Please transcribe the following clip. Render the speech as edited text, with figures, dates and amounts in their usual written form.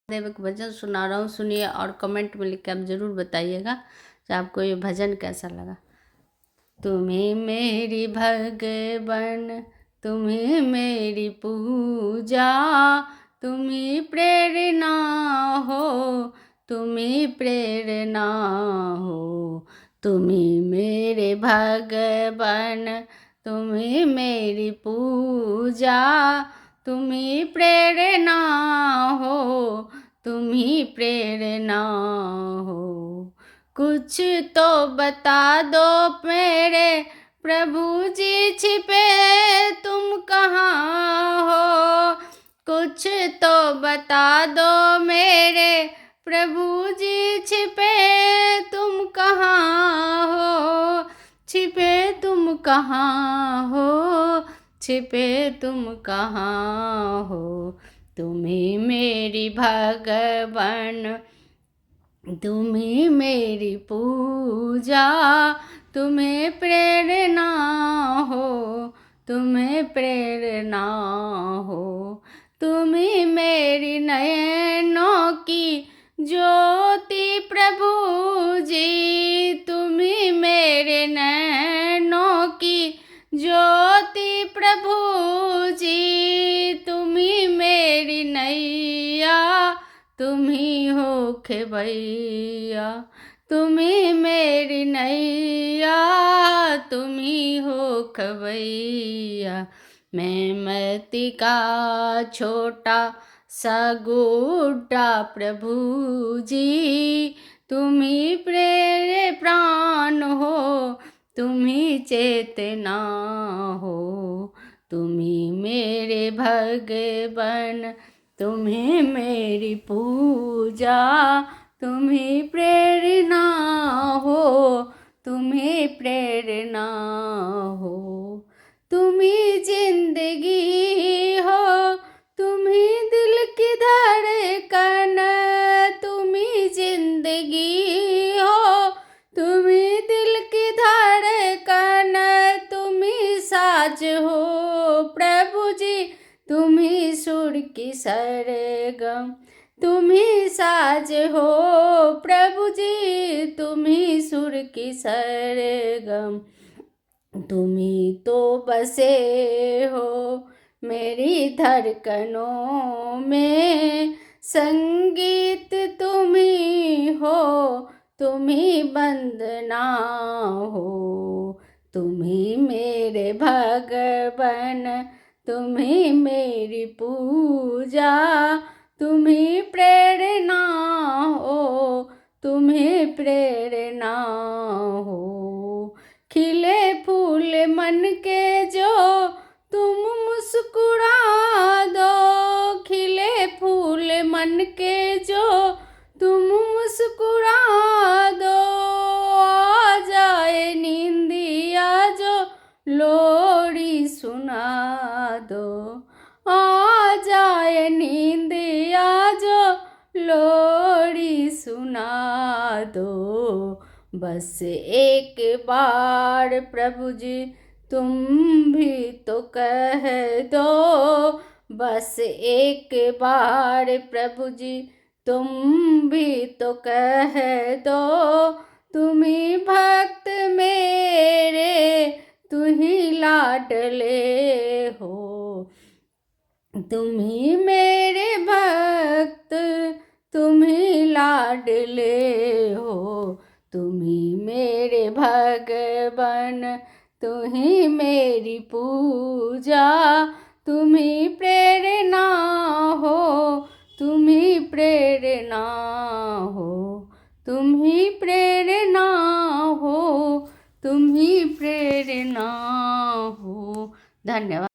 देव एक भजन सुना रहा हूँ, सुनिए और कमेंट में लिख के आप ज़रूर बताइएगा कि आपको ये भजन कैसा लगा। तुम्हें मेरी भगवन, तुम्हें मेरी पूजा, तुम्ही प्रेरणा हो, तुम्ही प्रेरणा हो। तुम्ही मेरे भगवन, तुम्ही मेरी पूजा, तुम्ही प्रेरणा हो, तुम्ही प्रेरणा हो। कुछ तो बता दो मेरे प्रभु जी, छिपे तुम कहाँ हो। कुछ तो बता दो मेरे प्रभु जी, छिपे तुम कहाँ हो, छिपे तुम कहाँ हो, छिपे तुम कहाँ हो। तुम्ही मेरी भगवन, तुम्ही मेरी पूजा, तुम्हें प्रेरणा हो, तुम्हें प्रेरणा हो। तुम्ही मेरी नयनों की ज्योति प्रभु जी, तुम्ही मेरे नयनों की ज्योति प्रभु जी। तुम्ही मेरी नैया, तुम्ही हो खेवैया, तुम्ही मेरी नैया, तुम्ही हो खवैया। मैं मती का छोटा सा गुड्डा प्रभु जी, तुम्ही प्रेरे प्राण हो, तुम्ही चेतना हो। तुम्ही मेरे भगवन, तुम्हें मेरी पूजा, तुम्ही प्रेरणा हो, तुम्ही प्रेरणा हो। तुम्ही जिंदगी हो, तुम्ही दिल की धड़कन, तुम्ही जिंदगी हो, तुम्ही दिल की धड़कन, तुम्ही साज हो प्रभु जी, तुम्ही सुर की सरगम, तुम्ही साज हो प्रभु जी, तुम्ही सुर की सरगम। तुम्ही तो बसे हो मेरी धड़कनों में, संगीत तुम्ही हो, तुम्ही वंदना हो। तुम्ही मेरे भगवन, तुम्ही मेरी पूजा, तुम्ही प्रेरणा हो, तुम्ही प्रेरणा हो। खिले फूल मन के जो तुम मुस्कुरा दो, खिले फूल मन के जो तुम मुस्कुरा दो। आ जाए नींदिया जो लोरी सुना दो, आ जाए नींदिया जो लोरी सुना दो। बस एक बार प्रभु जी तुम भी तो कह दो, बस एक बार प्रभु जी तुम भी तो कह दो। तुम्ही भक्त मेरे, तुम्ही लाडले हो, तुम्ही मेरे भक्त, तुम्ही लाडले हो। तुम्ही मेरे भगवन, तुम्ही मेरी पूजा, तुम्ही प्रेरणा हो, तुम्ही प्रेरणा हो, तुम्ही प्रेरणा हो, तुम्ही प्रेरणा हो। धन्यवाद।